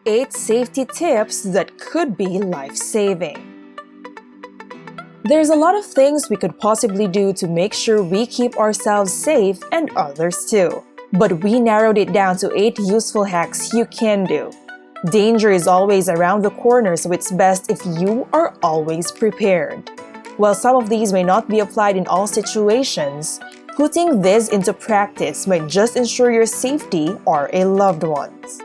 8 safety tips that could be life-saving. There's a lot of things we could possibly do to make sure we keep ourselves safe and others too. But we narrowed it down to 8 useful hacks you can do. Danger is always around the corner, so it's best if you are always prepared. While some of these may not be applied in all situations, putting this into practice might just ensure your safety or a loved one's.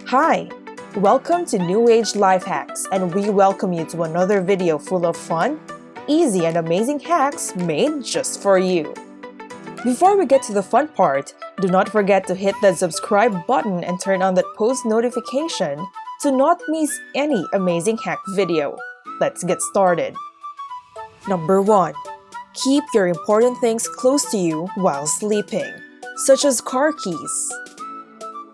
Hi! Welcome to New Age Life Hacks, and we welcome you to another video full of fun, easy and amazing hacks made just for you. Before we get to the fun part, do not forget to hit that subscribe button and turn on that post notification to not miss any amazing hack video. Let's get started. Number 1. Keep your important things close to you while sleeping, such as car keys.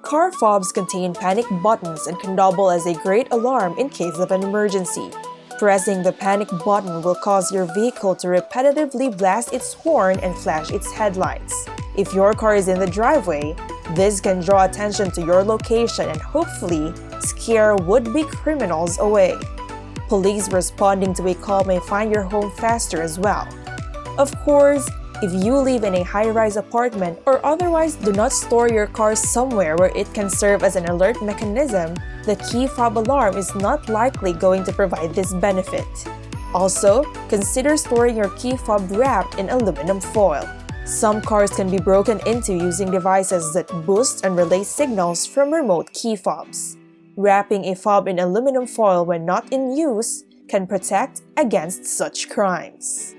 Car fobs contain panic buttons and can double as a great alarm in case of an emergency. Pressing the panic button will cause your vehicle to repetitively blast its horn and flash its headlights. If your car is in the driveway, this can draw attention to your location and hopefully scare would-be criminals away. Police responding to a call may find your home faster as well. Of course, if you live in a high-rise apartment or otherwise do not store your car somewhere where it can serve as an alert mechanism, the key fob alarm is not likely going to provide this benefit. Also, consider storing your key fob wrapped in aluminum foil. Some cars can be broken into using devices that boost and relay signals from remote key fobs. Wrapping a fob in aluminum foil when not in use can protect against such crimes.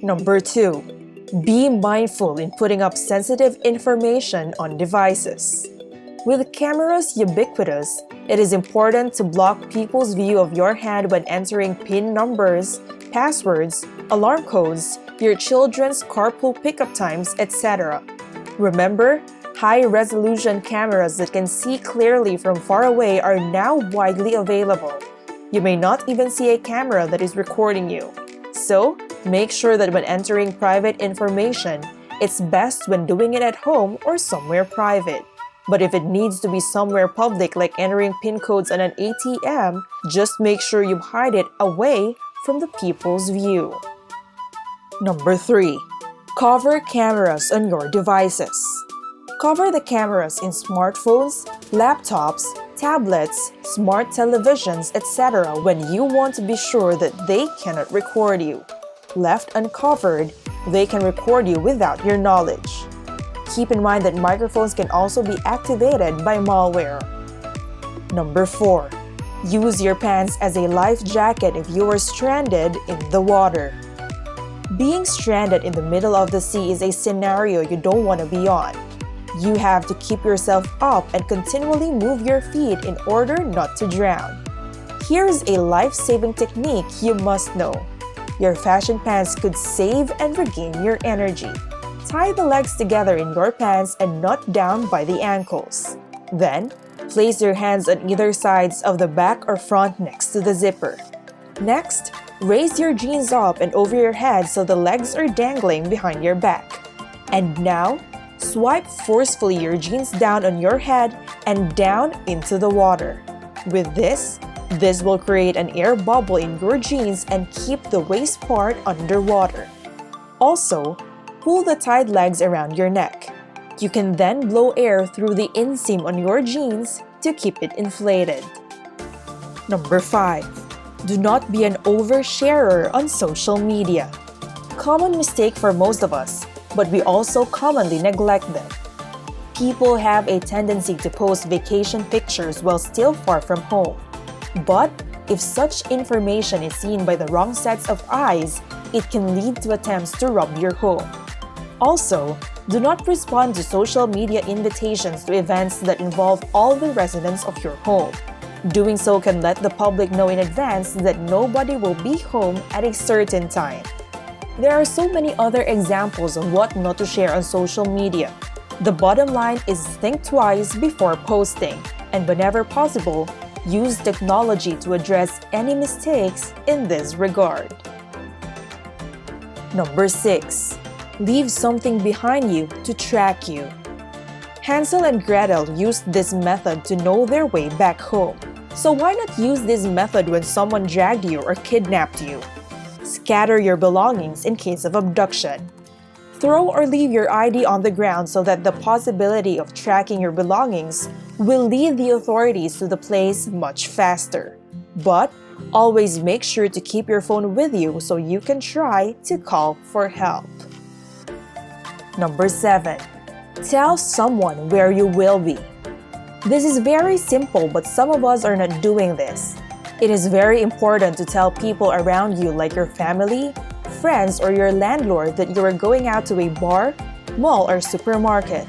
Number 2. Be mindful in putting up sensitive information on devices. With cameras ubiquitous, it is important to block people's view of your hand when entering PIN numbers, passwords, alarm codes, your children's carpool pickup times, etc. Remember, high-resolution cameras that can see clearly from far away are now widely available. You may not even see a camera that is recording you. So, make sure that when entering private information, it's best when doing it at home or somewhere private. But if it needs to be somewhere public like entering PIN codes on an ATM, just make sure you hide it away from the people's view. Number 3. Cover cameras on your devices. Cover the cameras in smartphones, laptops, tablets, smart televisions, etc. when you want to be sure that they cannot record you. Left uncovered, they can record you without your knowledge. Keep in mind that microphones can also be activated by malware. Number 4. Use your pants as a life jacket if you are stranded in the water. Being stranded in the middle of the sea is a scenario you don't want to be on. You have to keep yourself up and continually move your feet in order not to drown. Here's a life-saving technique you must know. Your fashion pants could save and regain your energy. Tie the legs together in your pants and knot down by the ankles. Then, place your hands on either sides of the back or front next to the zipper. Next, raise your jeans up and over your head so the legs are dangling behind your back. And now, swipe forcefully your jeans down on your head and down into the water. With this will create an air bubble in your jeans and keep the waist part underwater. Also, pull the tied legs around your neck. You can then blow air through the inseam on your jeans to keep it inflated. Number 5. Do not be an oversharer on social media. Common mistake for most of us, but we also commonly neglect them. People have a tendency to post vacation pictures while still far from home. But if such information is seen by the wrong sets of eyes, it can lead to attempts to rob your home. Also, do not respond to social media invitations to events that involve all the residents of your home. Doing so can let the public know in advance that nobody will be home at a certain time. There are so many other examples of what not to share on social media. The bottom line is think twice before posting, and whenever possible, use technology to address any mistakes in this regard. Number 6. Leave something behind you to track you. Hansel and Gretel used this method to know their way back home. So why not use this method when someone dragged you or kidnapped you? Scatter your belongings in case of abduction. Throw or leave your ID on the ground so that the possibility of tracking your belongings will lead the authorities to the place much faster. But always make sure to keep your phone with you so you can try to call for help. Number 7. Tell someone where you will be. This is very simple, but some of us are not doing this. It is very important to tell people around you, like your family, friends, or your landlord, that you are going out to a bar, mall, or supermarket,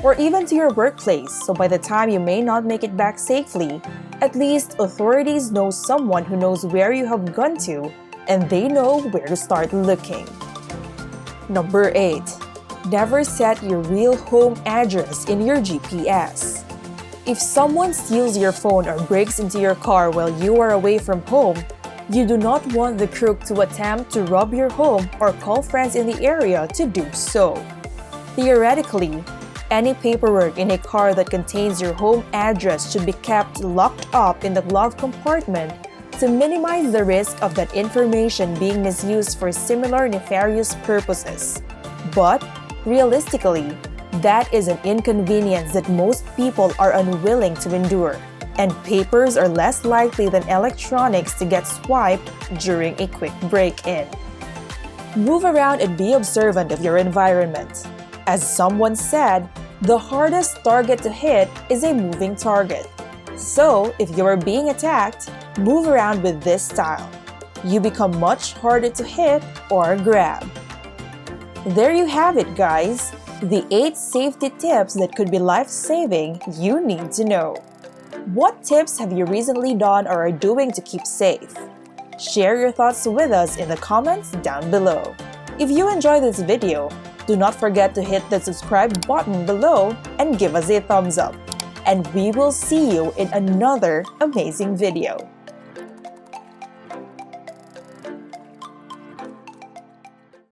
or even to your workplace, so by the time you may not make it back safely, at least authorities know someone who knows where you have gone to, and they know where to start looking. Number 8. Never set your real home address in your GPS. If someone steals your phone or breaks into your car while you are away from home, you do not want the crook to attempt to rob your home or call friends in the area to do so. Theoretically, any paperwork in a car that contains your home address should be kept locked up in the glove compartment to minimize the risk of that information being misused for similar nefarious purposes. But realistically, that is an inconvenience that most people are unwilling to endure, and papers are less likely than electronics to get swiped during a quick break-in. Move around and be observant of your environment. As someone said, the hardest target to hit is a moving target. So, if you are being attacked, move around with this style. You become much harder to hit or grab. There you have it, guys. The 8 safety tips that could be life-saving you need to know. What tips have you recently done or are doing to keep safe? Share your thoughts with us in the comments down below. If you enjoyed this video, do not forget to hit the subscribe button below and give us a thumbs up. And we will see you in another amazing video.